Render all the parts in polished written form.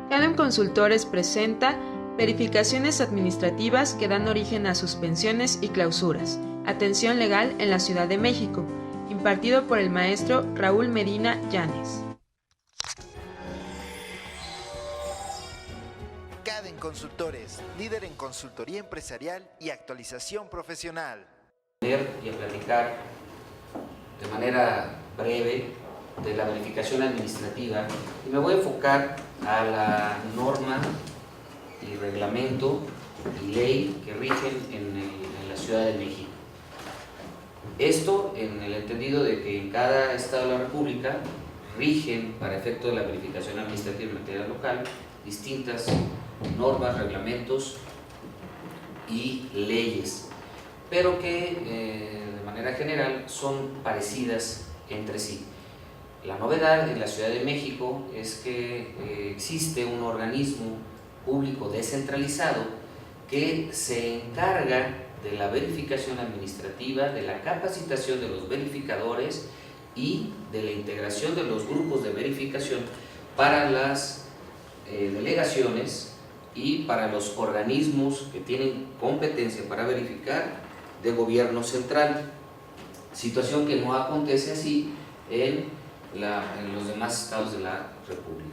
Cadem Consultores presenta verificaciones administrativas que dan origen a suspensiones y clausuras. Atención legal en la Ciudad de México, impartido por el maestro Raúl Medina Llanes. Cadem Consultores, líder en consultoría empresarial y actualización profesional. Y a platicar de manera breve de la verificación administrativa y me voy a enfocar a la norma y reglamento y ley que rigen en la Ciudad de México. Esto en el entendido de que en cada estado de la República rigen para efecto de la verificación administrativa en materia local distintas normas, reglamentos y leyes, pero que de manera general son parecidas entre sí. La novedad en la Ciudad de México es que existe un organismo público descentralizado que se encarga de la verificación administrativa, de la capacitación de los verificadores y de la integración de los grupos de verificación para las delegaciones y para los organismos que tienen competencia para verificar de gobierno central, situación que no acontece así en los demás estados de la República.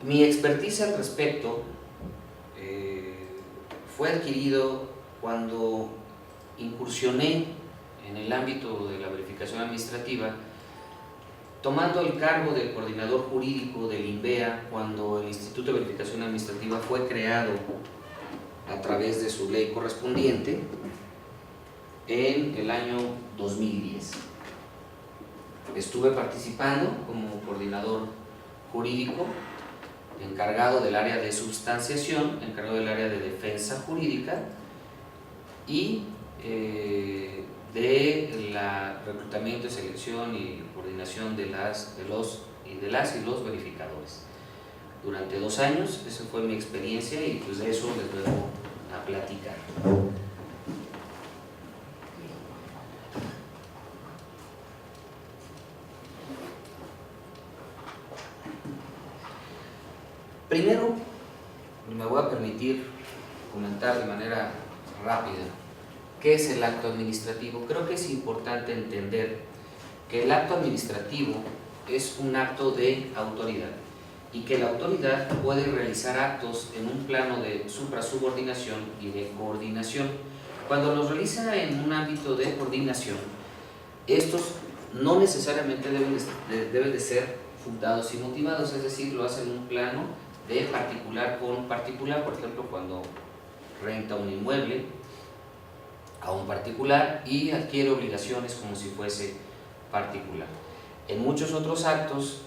Mi expertise al respecto fue adquirido cuando incursioné en el ámbito de la verificación administrativa, tomando el cargo de coordinador jurídico del INVEA cuando el Instituto de Verificación Administrativa fue creado a través de su ley correspondiente en el año 2010. Estuve participando como coordinador jurídico, encargado del área de substanciación, encargado del área de defensa jurídica y de la reclutamiento, selección y coordinación de los verificadores. Durante 2 años, esa fue mi experiencia y pues de eso les vengo a platicar. Primero, me voy a permitir comentar de manera rápida qué es el acto administrativo. Creo que es importante entender que el acto administrativo es un acto de autoridad y que la autoridad puede realizar actos en un plano de suprasubordinación y de coordinación. Cuando los realiza en un ámbito de coordinación, estos no necesariamente deben de ser fundados y motivados, es decir, lo hacen en un plano de particular con particular, por ejemplo, cuando renta un inmueble a un particular y adquiere obligaciones como si fuese particular. En muchos otros actos,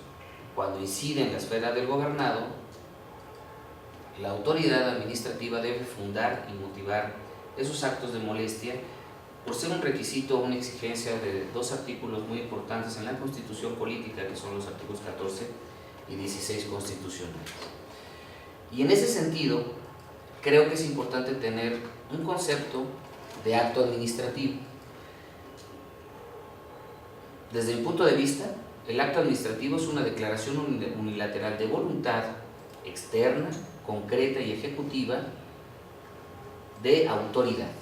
cuando incide en la esfera del gobernado, la autoridad administrativa debe fundar y motivar esos actos de molestia por ser un requisito o una exigencia de 2 artículos muy importantes en la Constitución Política, que son los artículos 14 y 16 constitucionales. Y en ese sentido, creo que es importante tener un concepto de acto administrativo. Desde mi punto de vista, el acto administrativo es una declaración unilateral de voluntad externa, concreta y ejecutiva de autoridad,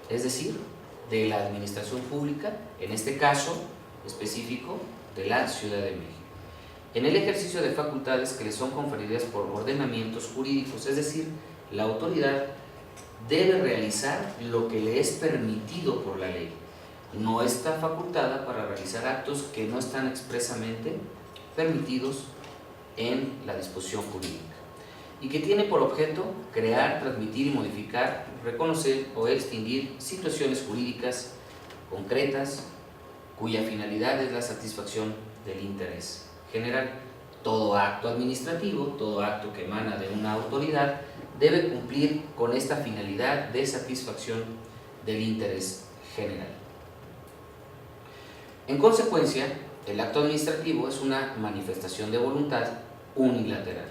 es decir, de la administración pública, en este caso específico de la Ciudad de México, en el ejercicio de facultades que le son conferidas por ordenamientos jurídicos, es decir, la autoridad debe realizar lo que le es permitido por la ley. No está facultada para realizar actos que no están expresamente permitidos en la disposición jurídica y que tiene por objeto crear, transmitir y modificar, reconocer o extinguir situaciones jurídicas concretas cuya finalidad es la satisfacción del interés general. Todo acto administrativo, todo acto que emana de una autoridad debe cumplir con esta finalidad de satisfacción del interés general. En consecuencia, el acto administrativo es una manifestación de voluntad unilateral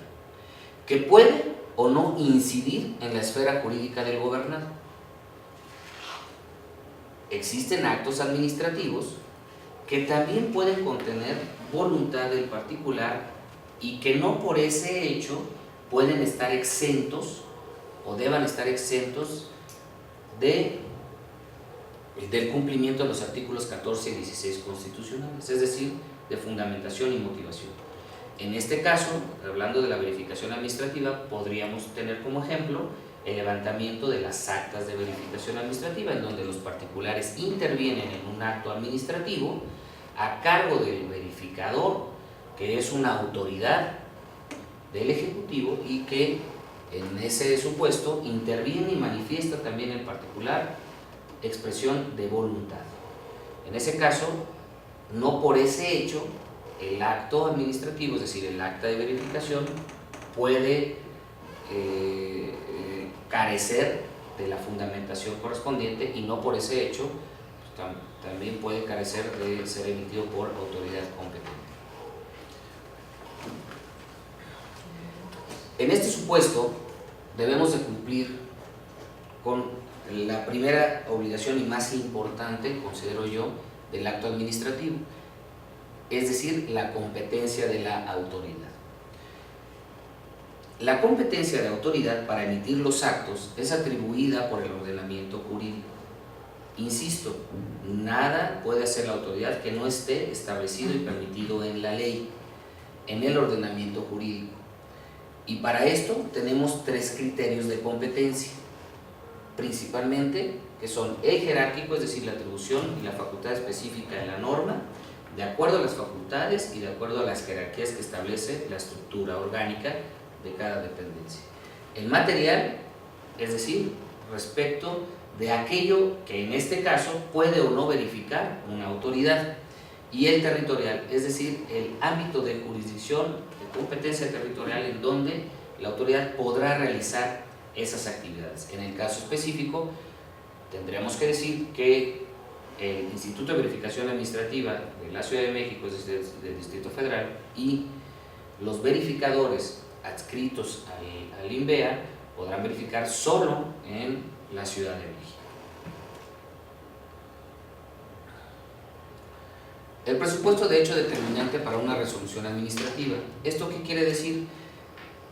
que puede o no incidir en la esfera jurídica del gobernado. Existen actos administrativos que también pueden contener voluntad del particular y que no por ese hecho pueden estar exentos o deban estar exentos del cumplimiento de los artículos 14 y 16 constitucionales, es decir, de fundamentación y motivación. En este caso, hablando de la verificación administrativa, podríamos tener como ejemplo el levantamiento de las actas de verificación administrativa, en donde los particulares intervienen en un acto administrativo a cargo del verificador, que es una autoridad del Ejecutivo y que en ese supuesto interviene y manifiesta también en particular expresión de voluntad. En ese caso, no por ese hecho, el acto administrativo, es decir, el acta de verificación, puede carecer de la fundamentación correspondiente y no por ese hecho también puede carecer de ser emitido por autoridad competente. En este supuesto debemos de cumplir con la primera obligación y más importante, considero yo, del acto administrativo, es decir, la competencia de la autoridad. La competencia de autoridad para emitir los actos es atribuida por el ordenamiento jurídico. Insisto, nada puede hacer la autoridad que no esté establecido y permitido en la ley, en el ordenamiento jurídico. Y para esto tenemos tres criterios de competencia, principalmente, que son el jerárquico, es decir, la atribución y la facultad específica en la norma, de acuerdo a las facultades y de acuerdo a las jerarquías que establece la estructura orgánica de cada dependencia. El material, es decir, respecto de aquello que en este caso puede o no verificar una autoridad, y el territorial, es decir, el ámbito de jurisdicción, de competencia territorial en donde la autoridad podrá realizar esas actividades. En el caso específico, tendríamos que decir que el Instituto de Verificación Administrativa de la Ciudad de México, es decir, del Distrito Federal, y los verificadores adscritos al INVEA podrán verificar solo en la Ciudad de México. El presupuesto de hecho determinante para una resolución administrativa. ¿Esto qué quiere decir?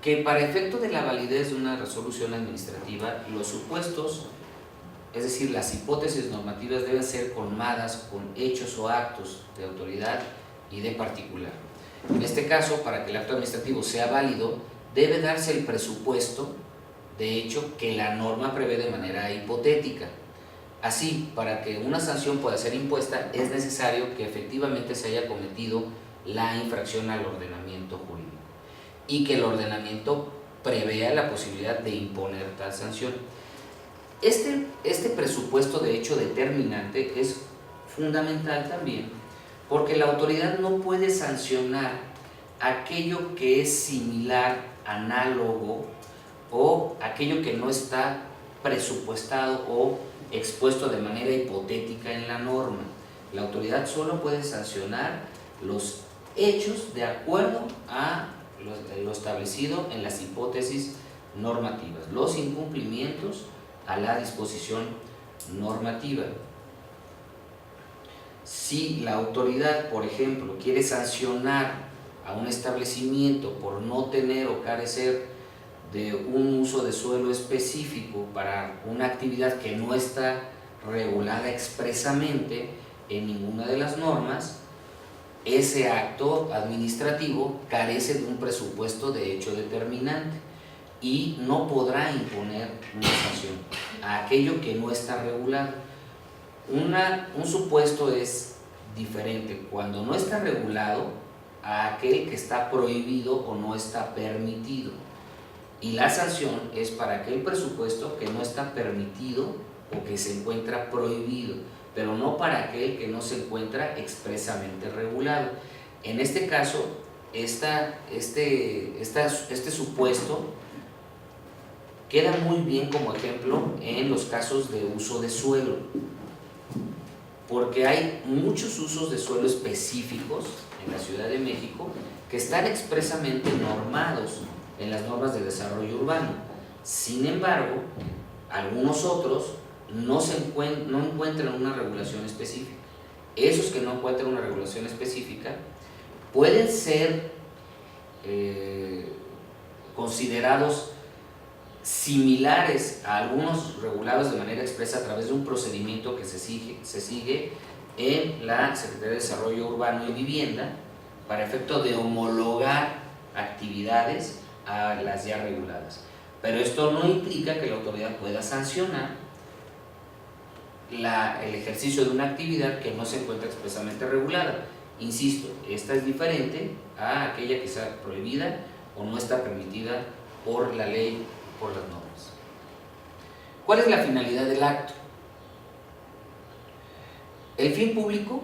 Que para efecto de la validez de una resolución administrativa, los supuestos, es decir, las hipótesis normativas deben ser colmadas con hechos o actos de autoridad y de particular. En este caso, para que el acto administrativo sea válido, debe darse el presupuesto de hecho que la norma prevé de manera hipotética. Así, para que una sanción pueda ser impuesta, es necesario que efectivamente se haya cometido la infracción al ordenamiento jurídico y que el ordenamiento prevea la posibilidad de imponer tal sanción. Este presupuesto de hecho determinante es fundamental también porque la autoridad no puede sancionar aquello que es similar, análogo o aquello que no está presupuestado o expuesto de manera hipotética en la norma. La autoridad solo puede sancionar los hechos de acuerdo a lo establecido en las hipótesis normativas, los incumplimientos a la disposición normativa. Si la autoridad, por ejemplo, quiere sancionar a un establecimiento por no tener o carecer de un uso de suelo específico para una actividad que no está regulada expresamente en ninguna de las normas, ese acto administrativo carece de un presupuesto de hecho determinante y no podrá imponer una sanción a aquello que no está regulado. Un supuesto es diferente cuando no está regulado a aquel que está prohibido o no está permitido. Y la sanción es para aquel presupuesto que no está permitido o que se encuentra prohibido, pero no para aquel que no se encuentra expresamente regulado. En este caso, este supuesto queda muy bien como ejemplo en los casos de uso de suelo, porque hay muchos usos de suelo específicos en la Ciudad de México que están expresamente normados en las normas de desarrollo urbano. Sin embargo, algunos otros no encuentran una regulación específica. Esos que no encuentran una regulación específica pueden ser considerados similares a algunos regulados de manera expresa a través de un procedimiento que se sigue en la Secretaría de Desarrollo Urbano y Vivienda para efecto de homologar actividades a las ya reguladas. Pero esto no implica que la autoridad pueda sancionar el ejercicio de una actividad que no se encuentra expresamente regulada. Insisto, esta es diferente a aquella que está prohibida o no está permitida por la ley, por las normas. ¿Cuál es la finalidad del acto? El fin público,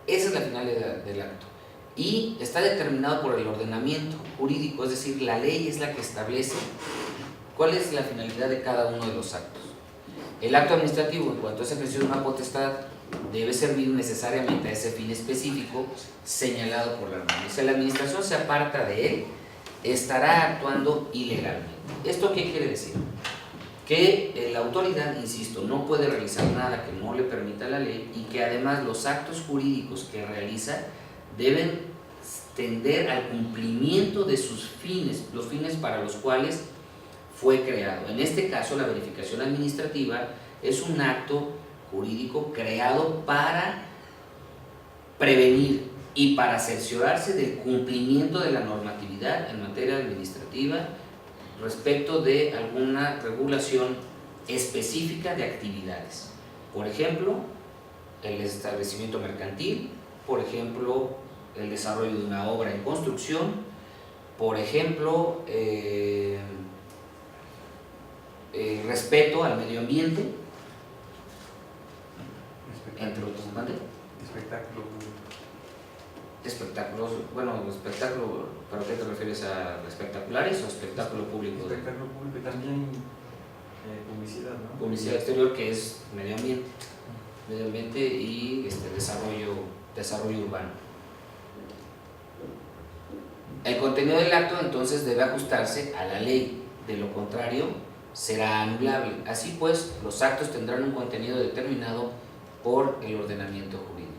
esa es la finalidad del acto, y está determinado por el ordenamiento jurídico, es decir, la ley es la que establece cuál es la finalidad de cada uno de los actos. El acto administrativo, en cuanto es ejercicio de una potestad, debe servir necesariamente a ese fin específico señalado por la norma. Si la administración se aparta de él, estará actuando ilegalmente. ¿Esto qué quiere decir? Que la autoridad, insisto, no puede realizar nada que no le permita la ley y que además los actos jurídicos que realiza deben tender al cumplimiento de sus fines, los fines para los cuales fue creado. En este caso, la verificación administrativa es un acto jurídico creado para prevenir y para cerciorarse del cumplimiento de la normatividad en materia administrativa respecto de alguna regulación específica de actividades. Por ejemplo, el establecimiento mercantil, por ejemplo, el desarrollo de una obra en construcción, por ejemplo, respeto al medio ambiente, entre otros. ¿Vale? Espectáculos, bueno, espectáculo, ¿pero qué te refieres? ¿A espectaculares o espectáculo público? Espectáculo público y también publicidad, ¿no? Publicidad exterior, que es medio ambiente y desarrollo urbano. El contenido del acto entonces debe ajustarse a la ley, de lo contrario será anulable. Así pues, los actos tendrán un contenido determinado por el ordenamiento jurídico.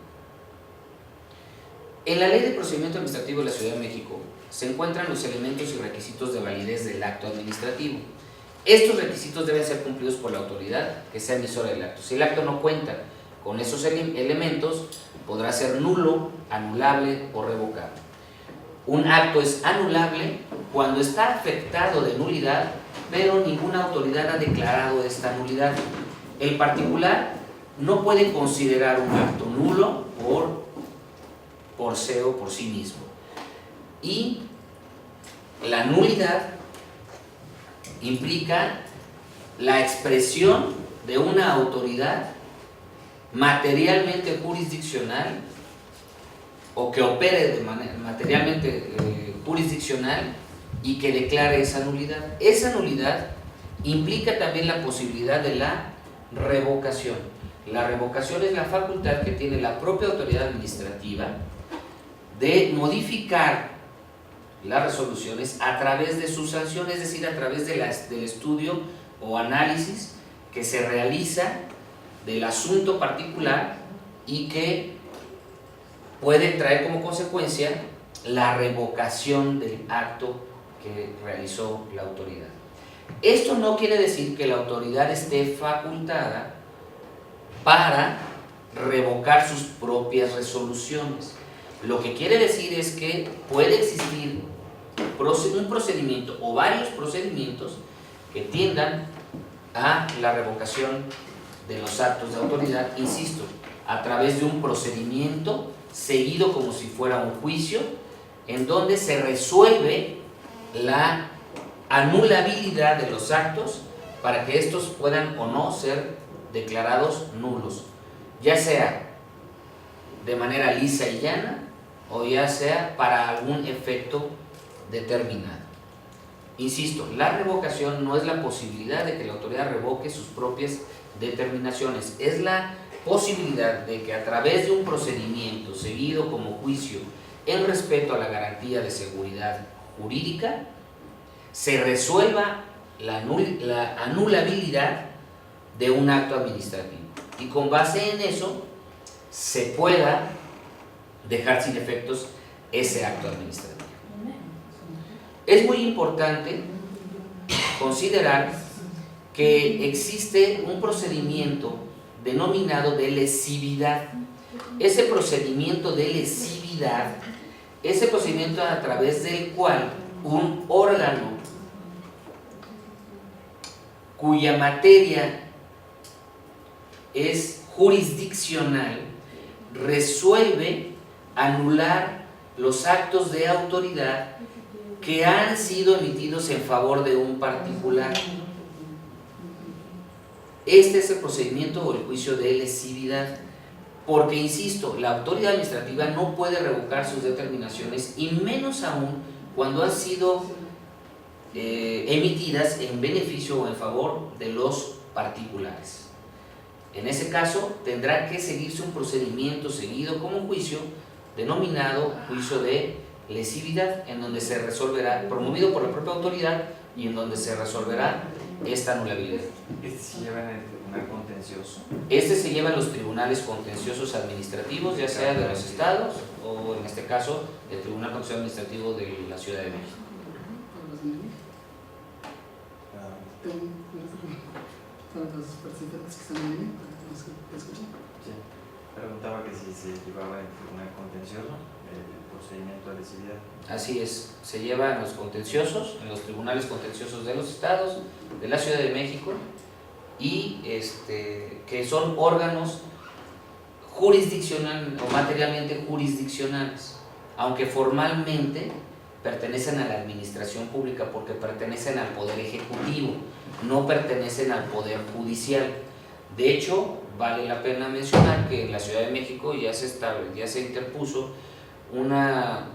En la Ley de Procedimiento Administrativo de la Ciudad de México se encuentran los elementos y requisitos de validez del acto administrativo. Estos requisitos deben ser cumplidos por la autoridad que sea emisora del acto. Si el acto no cuenta con esos elementos, podrá ser nulo, anulable o revocable. Un acto es anulable cuando está afectado de nulidad, pero ninguna autoridad ha declarado esta nulidad. El particular no puede considerar un acto nulo por sí mismo. Y la nulidad implica la expresión de una autoridad materialmente jurisdiccional o que opere de manera materialmente jurisdiccional y que declare esa nulidad. Esa nulidad implica también la posibilidad de la revocación. La revocación es la facultad que tiene la propia autoridad administrativa de modificar las resoluciones a través de su sanción, es decir, a través del estudio o análisis que se realiza del asunto particular y que puede traer como consecuencia la revocación del acto que realizó la autoridad. Esto no quiere decir que la autoridad esté facultada para revocar sus propias resoluciones. Lo que quiere decir es que puede existir un procedimiento o varios procedimientos que tiendan a la revocación de los actos de autoridad, insisto, a través de un procedimiento seguido como si fuera un juicio, en donde se resuelve la anulabilidad de los actos para que estos puedan o no ser declarados nulos, ya sea de manera lisa y llana o ya sea para algún efecto determinado. Insisto, la revocación no es la posibilidad de que la autoridad revoque sus propias determinaciones, es la posibilidad de que a través de un procedimiento seguido como juicio en respeto a la garantía de seguridad jurídica se resuelva la anulabilidad de un acto administrativo y con base en eso se pueda dejar sin efectos ese acto administrativo. Es muy importante considerar que existe un procedimiento denominado de lesividad. Ese procedimiento de lesividad es el procedimiento a través del cual un órgano cuya materia es jurisdiccional resuelve anular los actos de autoridad que han sido emitidos en favor de un particular. Este es el procedimiento o el juicio de lesividad, porque, insisto, la autoridad administrativa no puede revocar sus determinaciones, y menos aún cuando han sido emitidas en beneficio o en favor de los particulares. En ese caso, tendrá que seguirse un procedimiento seguido como juicio, denominado juicio de lesividad, en donde se resolverá, promovido por la propia autoridad, y en donde se resolverá esta anulabilidad. Este se lleva en el tribunal contencioso. Este se lleva en los tribunales contenciosos administrativos, ya sea de los estados o, en este caso, el Tribunal Contencioso Administrativo de la Ciudad de México. Para los participantes que están en línea, para que nos escuchen. Sí. Preguntaba que si se llevaba en el tribunal contencioso el procedimiento de lesividad. Así es, se lleva en los contenciosos, en los tribunales contenciosos de los estados, de la Ciudad de México, y que son órganos jurisdiccionales o materialmente jurisdiccionales, aunque formalmente pertenecen a la administración pública, porque pertenecen al poder ejecutivo, no pertenecen al poder judicial. De hecho, vale la pena mencionar que en la Ciudad de México ya se interpuso una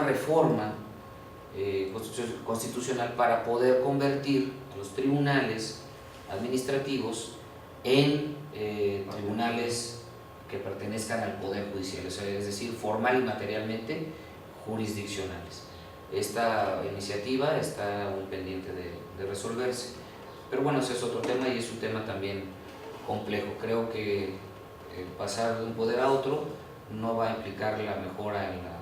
reforma constitucional para poder convertir los tribunales administrativos en tribunales que pertenezcan al poder judicial, es decir, formal y materialmente jurisdiccionales. Esta iniciativa está muy pendiente de resolverse, pero bueno, ese es otro tema, y es un tema también complejo. Creo que pasar de un poder a otro no va a implicar la mejora en la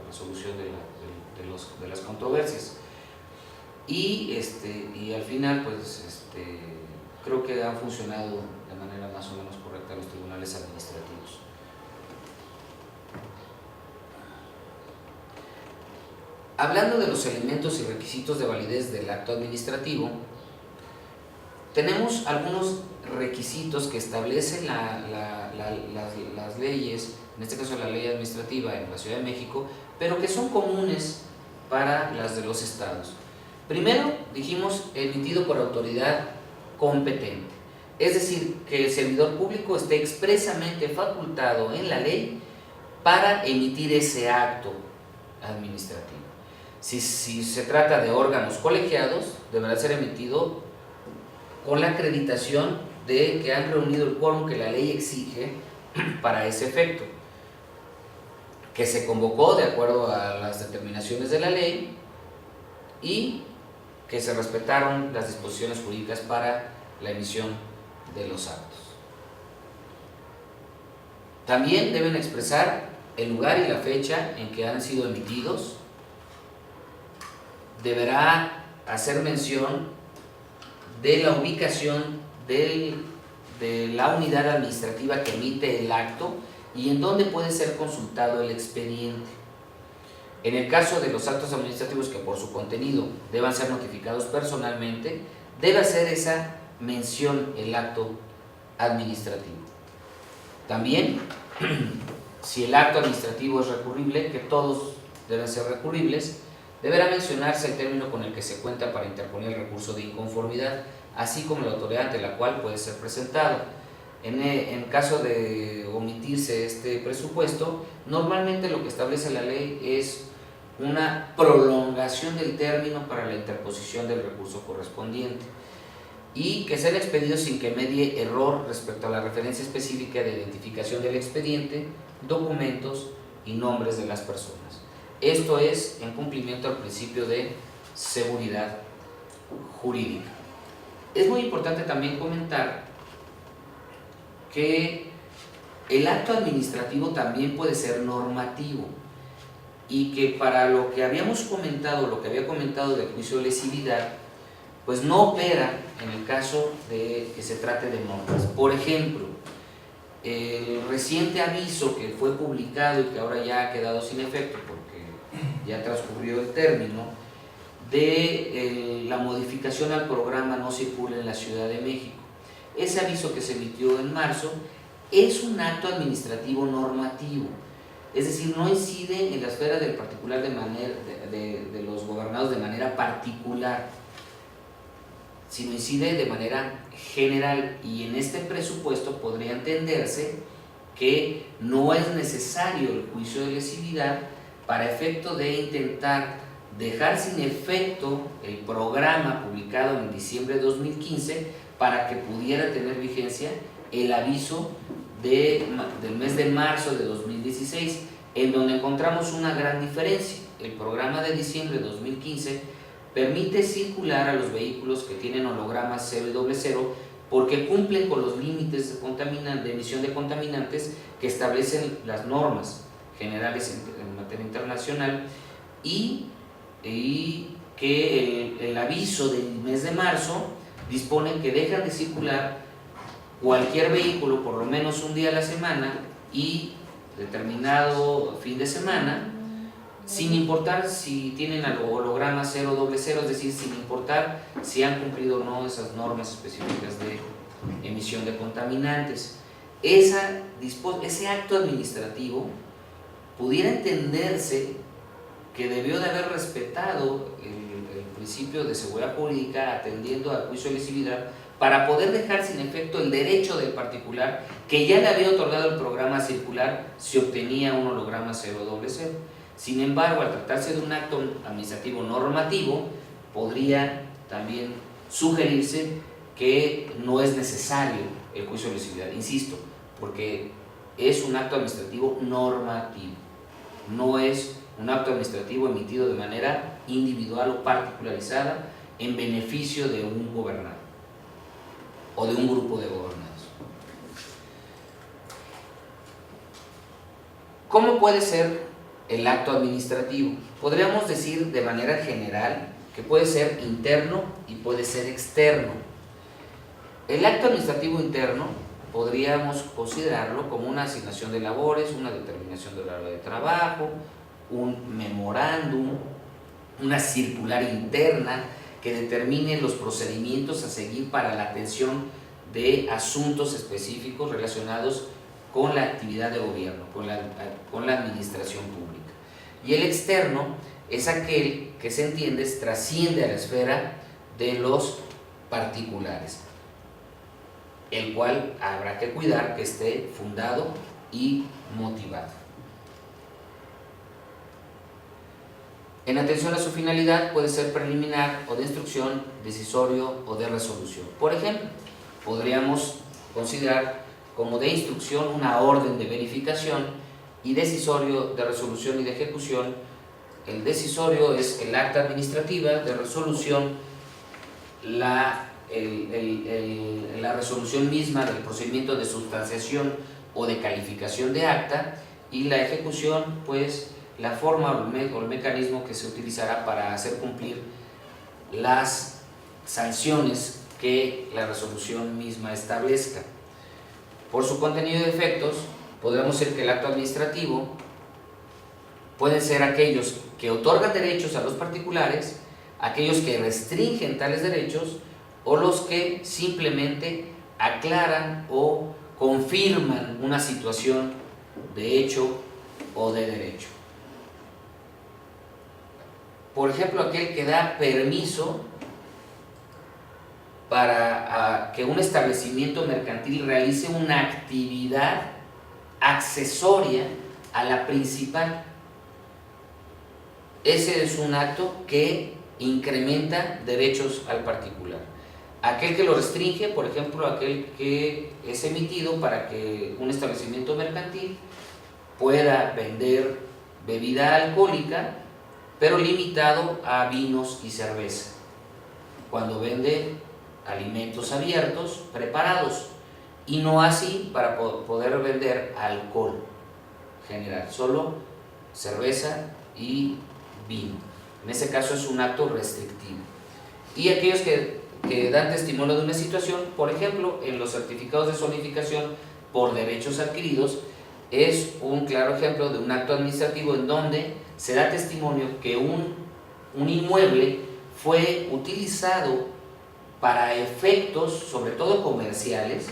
resolución de las controversias, y al final pues creo que han funcionado de manera más o menos correcta los tribunales administrativos. Hablando de los elementos y requisitos de validez del acto administrativo, tenemos algunos requisitos que establecen las leyes, en este caso la ley administrativa en la Ciudad de México, pero que son comunes para las de los estados. Primero, dijimos, emitido por autoridad competente, es decir, que el servidor público esté expresamente facultado en la ley para emitir ese acto administrativo. Si se trata de órganos colegiados, deberá ser emitido con la acreditación de que han reunido el quórum que la ley exige para ese efecto, que se convocó de acuerdo a las determinaciones de la ley y que se respetaron las disposiciones jurídicas para la emisión de los actos. También deben expresar el lugar y la fecha en que han sido emitidos. Deberá hacer mención de la ubicación de la unidad administrativa que emite el acto y en dónde puede ser consultado el expediente. En el caso de los actos administrativos que por su contenido deban ser notificados personalmente, debe hacer esa mención el acto administrativo. También, si el acto administrativo es recurrible, que todos deben ser recurribles, deberá mencionarse el término con el que se cuenta para interponer el recurso de inconformidad, así como la autoridad ante la cual puede ser presentado. En caso de omitirse este presupuesto, normalmente lo que establece la ley es una prolongación del término para la interposición del recurso correspondiente y que sean expedidos sin que medie error respecto a la referencia específica de identificación del expediente, documentos y nombres de las personas. Esto es en cumplimiento al principio de seguridad jurídica. Es muy importante también comentar que el acto administrativo también puede ser normativo. y que para lo que habíamos comentado, lo que había comentado del juicio de lesividad, pues no opera en el caso de que se trate de normas. Por ejemplo, el reciente aviso que fue publicado y que ahora ya ha quedado sin efecto porque ya transcurrió el término, de la modificación al programa No Circula en la Ciudad de México. Ese aviso que se emitió en marzo es un acto administrativo normativo, es decir, no incide en la esfera del particular de los gobernados de manera particular, sino incide de manera general, y en este presupuesto podría entenderse que no es necesario el juicio de lesividad para efecto de intentar dejar sin efecto el programa publicado en diciembre de 2015 para que pudiera tener vigencia el aviso del mes de marzo de 2016, en donde encontramos una gran diferencia. El programa de diciembre de 2015 permite circular a los vehículos que tienen hologramas 0 y 00 porque cumplen con los límites de emisión de contaminantes que establecen las normas generales en materia internacional, y que el aviso del mes de marzo dispone que dejan de circular cualquier vehículo por lo menos un día a la semana y determinado fin de semana, sin importar si tienen holograma 0 o 00, es decir, sin importar si han cumplido o no esas normas específicas de emisión de contaminantes. Ese acto administrativo pudiera entenderse que debió de haber respetado el principio de seguridad jurídica atendiendo al juicio de lesividad para poder dejar sin efecto el derecho del particular que ya le había otorgado el programa circular si obtenía un holograma 000. Sin embargo, al tratarse de un acto administrativo normativo, podría también sugerirse que no es necesario el juicio de lesividad, insisto, porque es un acto administrativo normativo, no es un acto administrativo emitido de manera individual o particularizada en beneficio de un gobernado o de un grupo de gobernados. ¿Cómo puede ser el acto administrativo? Podríamos decir de manera general que puede ser interno y puede ser externo. El acto administrativo interno podríamos considerarlo como una asignación de labores, una determinación de horario de trabajo, un memorándum, una circular interna que determine los procedimientos a seguir para la atención de asuntos específicos relacionados con la actividad de gobierno, con la administración pública. Y el externo es aquel que se entiende trasciende a la esfera de los particulares, el cual habrá que cuidar que esté fundado y motivado. En atención a su finalidad puede ser preliminar o de instrucción, decisorio o de resolución. Por ejemplo, podríamos considerar como de instrucción una orden de verificación y decisorio de resolución y de ejecución. El decisorio es el acta administrativa, de resolución la resolución misma del procedimiento de sustanciación o de calificación de acta, y la ejecución pues la forma o el mecanismo que se utilizará para hacer cumplir las sanciones que la resolución misma establezca. Por su contenido y efectos, podremos decir que el acto administrativo pueden ser aquellos que otorgan derechos a los particulares, aquellos que restringen tales derechos, o los que simplemente aclaran o confirman una situación de hecho o de derecho. Por ejemplo, aquel que da permiso para que un establecimiento mercantil realice una actividad accesoria a la principal. Ese es un acto que incrementa derechos al particular. Aquel que lo restringe, por ejemplo, aquel que es emitido para que un establecimiento mercantil pueda vender bebida alcohólica, pero limitado a vinos y cerveza, cuando vende alimentos abiertos, preparados, y no así para poder vender alcohol general, solo cerveza y vino. En ese caso es un acto restrictivo. Y aquellos que dan testimonio de una situación, por ejemplo, en los certificados de zonificación por derechos adquiridos, es un claro ejemplo de un acto administrativo en donde se da testimonio que un inmueble fue utilizado para efectos, sobre todo comerciales,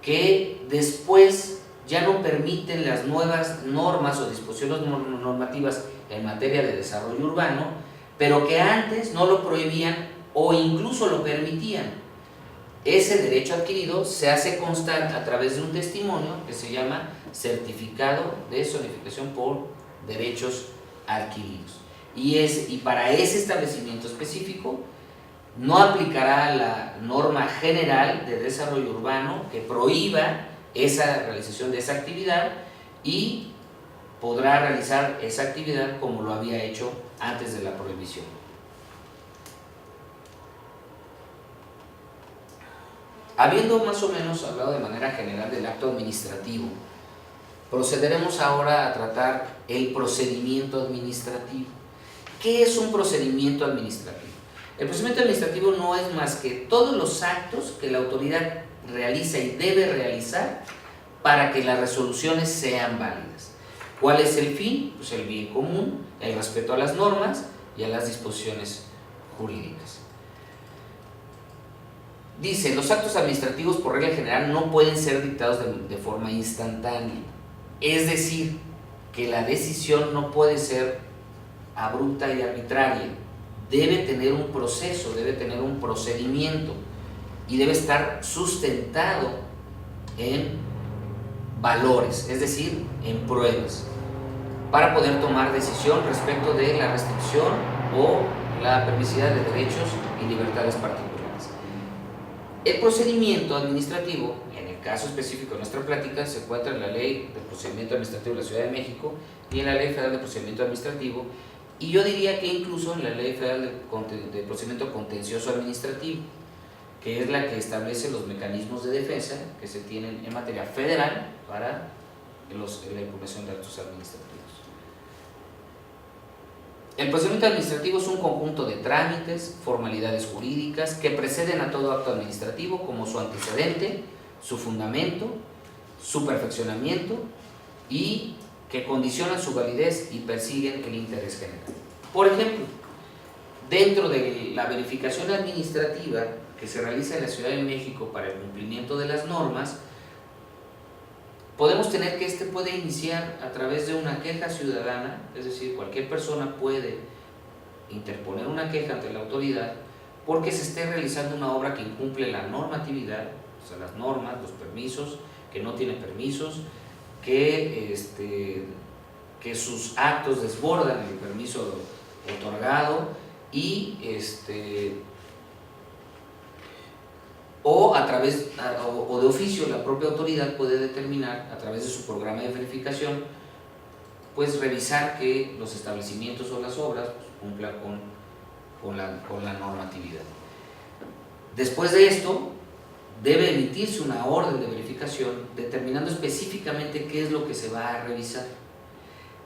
que después ya no permiten las nuevas normas o disposiciones normativas en materia de desarrollo urbano, pero que antes no lo prohibían o incluso lo permitían. Ese derecho adquirido se hace constar a través de un testimonio que se llama certificado de zonificación por derechos adquiridos. Y para ese establecimiento específico no aplicará la norma general de desarrollo urbano que prohíba esa realización de esa actividad y podrá realizar esa actividad como lo había hecho antes de la prohibición. Habiendo más o menos hablado de manera general del acto administrativo, procederemos ahora a tratar el procedimiento administrativo. ¿Qué es un procedimiento administrativo? El procedimiento administrativo no es más que todos los actos que la autoridad realiza y debe realizar para que las resoluciones sean válidas. ¿Cuál es el fin? Pues el bien común, el respeto a las normas y a las disposiciones jurídicas. Dice, los actos administrativos por regla general no pueden ser dictados de forma instantánea. Es decir, que la decisión no puede ser abrupta y arbitraria. Debe tener un proceso, debe tener un procedimiento y debe estar sustentado en valores, es decir, en pruebas, para poder tomar decisión respecto de la restricción o la permisividad de derechos y libertades particulares. El procedimiento administrativo, en el caso específico de nuestra plática, se encuentra en la Ley de Procedimiento Administrativo de la Ciudad de México y en la Ley Federal de Procedimiento Administrativo, y yo diría que incluso en la Ley Federal de Procedimiento Contencioso Administrativo, que es la que establece los mecanismos de defensa que se tienen en materia federal para la impugnación de actos administrativos. El procedimiento administrativo es un conjunto de trámites, formalidades jurídicas que preceden a todo acto administrativo, como su antecedente, su fundamento, su perfeccionamiento y que condicionan su validez y persiguen el interés general. Por ejemplo, dentro de la verificación administrativa que se realiza en la Ciudad de México para el cumplimiento de las normas, podemos tener que este puede iniciar a través de una queja ciudadana, es decir, cualquier persona puede interponer una queja ante la autoridad porque se esté realizando una obra que incumple la normatividad, o sea, las normas, los permisos, que no tiene permisos, que sus actos desbordan el permiso otorgado y o de oficio la propia autoridad puede determinar a través de su programa de verificación, pues revisar que los establecimientos o las obras pues, cumplan con la normatividad. Después de esto, debe emitirse una orden de verificación determinando específicamente qué es lo que se va a revisar,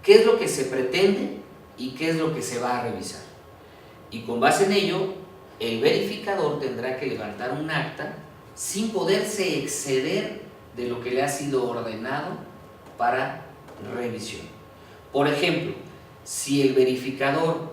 qué es lo que se pretende y qué es lo que se va a revisar. Y con base en ello, el verificador tendrá que levantar un acta sin poderse exceder de lo que le ha sido ordenado para revisión. Por ejemplo, si el verificador